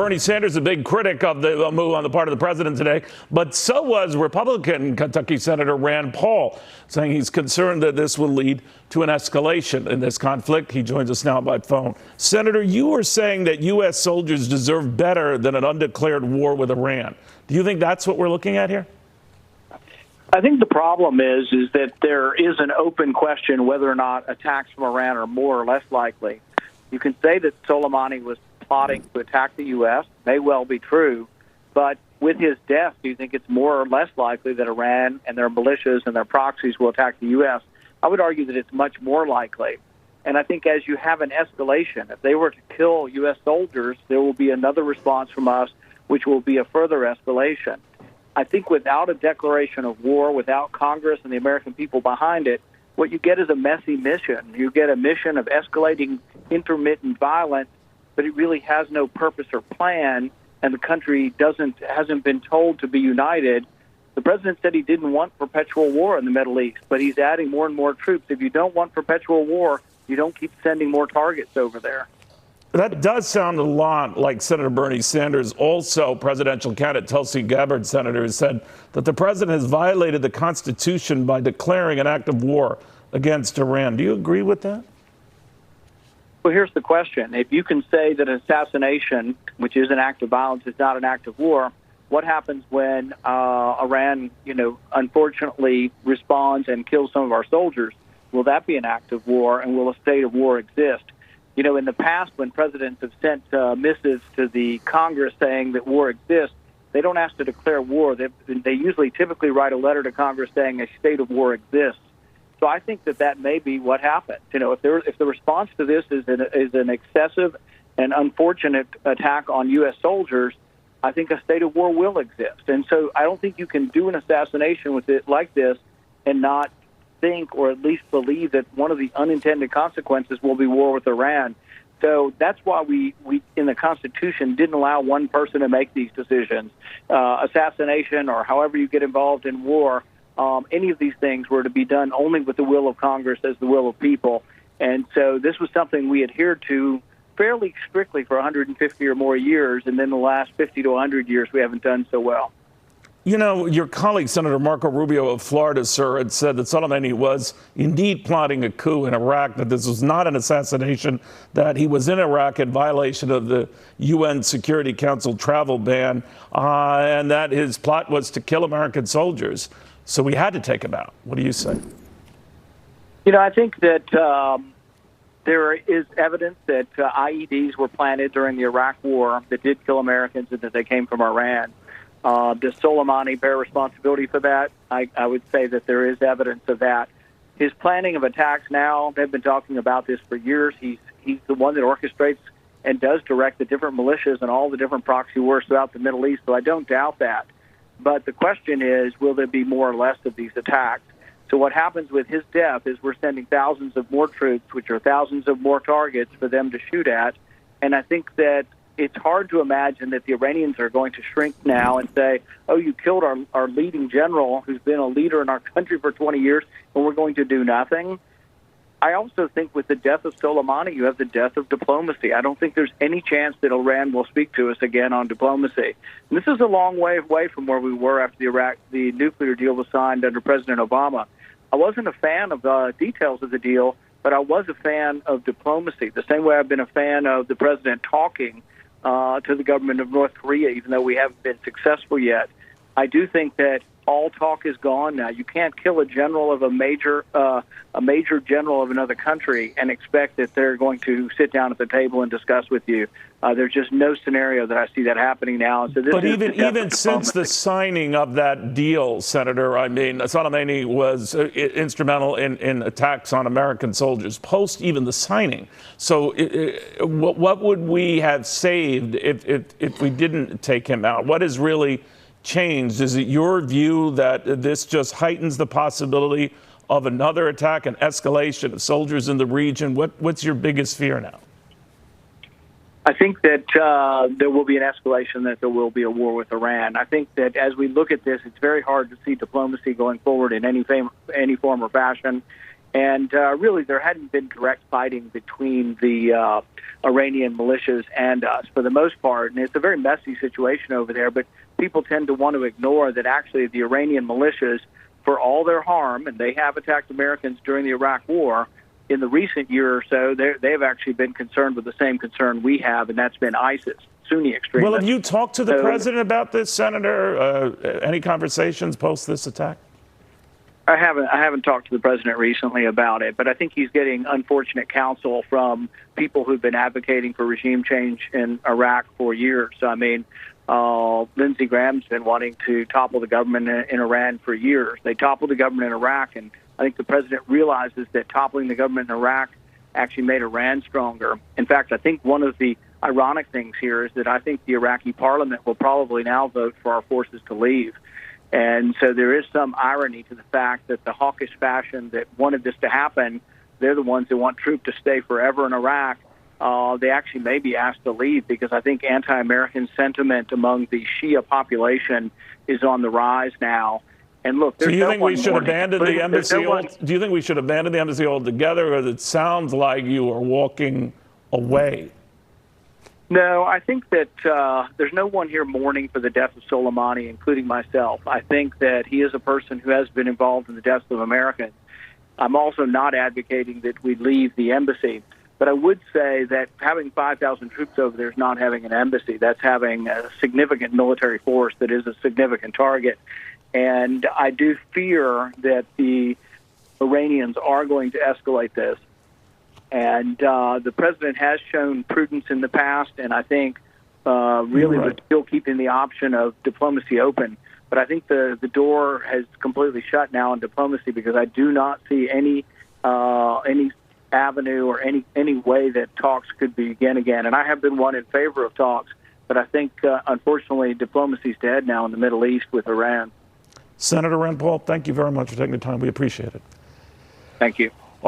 Bernie Sanders, a big critic of the move on the part of the president today, but so was Republican Kentucky Senator Rand Paul, saying he's concerned that this will lead to an escalation in this conflict. He joins us now by phone. Senator, you were saying that U.S. soldiers deserve better than an undeclared war with Iran. Do you think that's what we're looking at here? I think the problem is that there is an open question whether or not attacks from Iran are more or less likely. You can say that Soleimani was plotting to attack the U.S. May well be true, but with his death, do you think it's more or less likely that Iran and their militias and their proxies will attack the U.S.? I would argue that it's much more likely. And I think as you have an escalation, if they were to kill U.S. soldiers, there will be another response from us, which will be a further escalation. I think without a declaration of war, without Congress and the American people behind it, what you get is a messy mission. You get a mission of escalating intermittent violence, but it really has no purpose or plan, and the country hasn't been told to be united. The president said he didn't want perpetual war in the Middle East, but he's adding more and more troops. If you don't want perpetual war, you don't keep sending more targets over there. That does sound a lot like Senator Bernie Sanders. Also, presidential candidate Tulsi Gabbard, senator, has said that the president has violated the Constitution by declaring an act of war against Iran. Do you agree with that? Well, here's the question. If you can say that an assassination, which is an act of violence, is not an act of war, what happens when Iran, unfortunately responds and kills some of our soldiers? Will that be an act of war, and will a state of war exist? In the past, when presidents have sent missives to the Congress saying that war exists, they don't ask to declare war. They usually typically write a letter to Congress saying a state of war exists. So I think that may be what happens. If the response to this is an excessive and unfortunate attack on U.S. soldiers, I think a state of war will exist. And so I don't think you can do an assassination with it like this and not think or at least believe that one of the unintended consequences will be war with Iran. So that's why we in the Constitution didn't allow one person to make these decisions. Assassination or however you get involved in war, any of these things were to be done only with the will of Congress as the will of people. And so this was something we adhered to fairly strictly for 150 or more years, and then the last 50 to 100 years we haven't done so well. Your colleague, Senator Marco Rubio of Florida, sir, had said that Soleimani was indeed plotting a coup in Iraq, that this was not an assassination, that he was in Iraq in violation of the UN Security Council travel ban, and that his plot was to kill American soldiers. So we had to take him out. What do you say? I think that there is evidence that IEDs were planted during the Iraq War that did kill Americans and that they came from Iran. Does Soleimani bear responsibility for that? I would say that there is evidence of that. His planning of attacks now, they've been talking about this for years. He's the one that orchestrates and does direct the different militias and all the different proxy wars throughout the Middle East, so I don't doubt that. But the question is, will there be more or less of these attacks? So what happens with his death is we're sending thousands of more troops, which are thousands of more targets for them to shoot at. And I think that it's hard to imagine that the Iranians are going to shrink now and say, oh, you killed our leading general who's been a leader in our country for 20 years, and we're going to do nothing. I also think with the death of Soleimani, you have the death of diplomacy. I don't think there's any chance that Iran will speak to us again on diplomacy. And this is a long way away from where we were after the nuclear deal was signed under President Obama. I wasn't a fan of the details of the deal, but I was a fan of diplomacy, the same way I've been a fan of the president talking to the government of North Korea, even though we haven't been successful yet. I do think that all talk is gone now. You can't kill a general of a major general of another country and expect that they're going to sit down at the table and discuss with you. There's just no scenario that I see that happening now. So but even since the signing of that deal, Senator, I mean, Soleimani was instrumental in attacks on American soldiers, post even the signing. So what would we have saved if we didn't take him out? What has really changed? Is it your view that this just heightens the possibility of another attack, an escalation of soldiers in the region? What's your biggest fear now? I think that there will be an escalation, that there will be a war with Iran. I think that as we look at this, it's very hard to see diplomacy going forward in any form or fashion. And really, there hadn't been direct fighting between the Iranian militias and us for the most part. And it's a very messy situation over there, but people tend to want to ignore that actually the Iranian militias, for all their harm, and they have attacked Americans during the Iraq War, in the recent year or so, they've actually been concerned with the same concern we have, and that's been ISIS, Sunni extremists. Well, have you talked to the president about this, Senator? Any conversations post this attack? I haven't talked to the president recently about it, but I think he's getting unfortunate counsel from people who've been advocating for regime change in Iraq for years. I mean, Lindsey Graham's been wanting to topple the government in Iran for years. They toppled the government in Iraq, and I think the president realizes that toppling the government in Iraq actually made Iran stronger. In fact, I think one of the ironic things here is that I think the Iraqi parliament will probably now vote for our forces to leave. And so there is some irony to the fact that the hawkish fashion that wanted this to happen, they're the ones that want troops to stay forever in Iraq. They actually may be asked to leave because I think anti-American sentiment among the Shia population is on the rise now. And look, so you think we should abandon the embassy? Do you think we should abandon the embassy altogether, or it sounds like you are walking away? No, I think that there's no one here mourning for the death of Soleimani, including myself. I think that he is a person who has been involved in the deaths of Americans. I'm also not advocating that we leave the embassy, but I would say that having 5,000 troops over there is not having an embassy. That's having a significant military force that is a significant target. And I do fear that the Iranians are going to escalate this. And the president has shown prudence in the past, and I think really was still keeping the option of diplomacy open. But I think the door has completely shut now on diplomacy because I do not see any avenue or any way that talks could begin again. And I have been one in favor of talks, but I think, unfortunately, diplomacy's dead now in the Middle East with Iran. Senator Rand Paul, thank you very much for taking the time. We appreciate it. Thank you.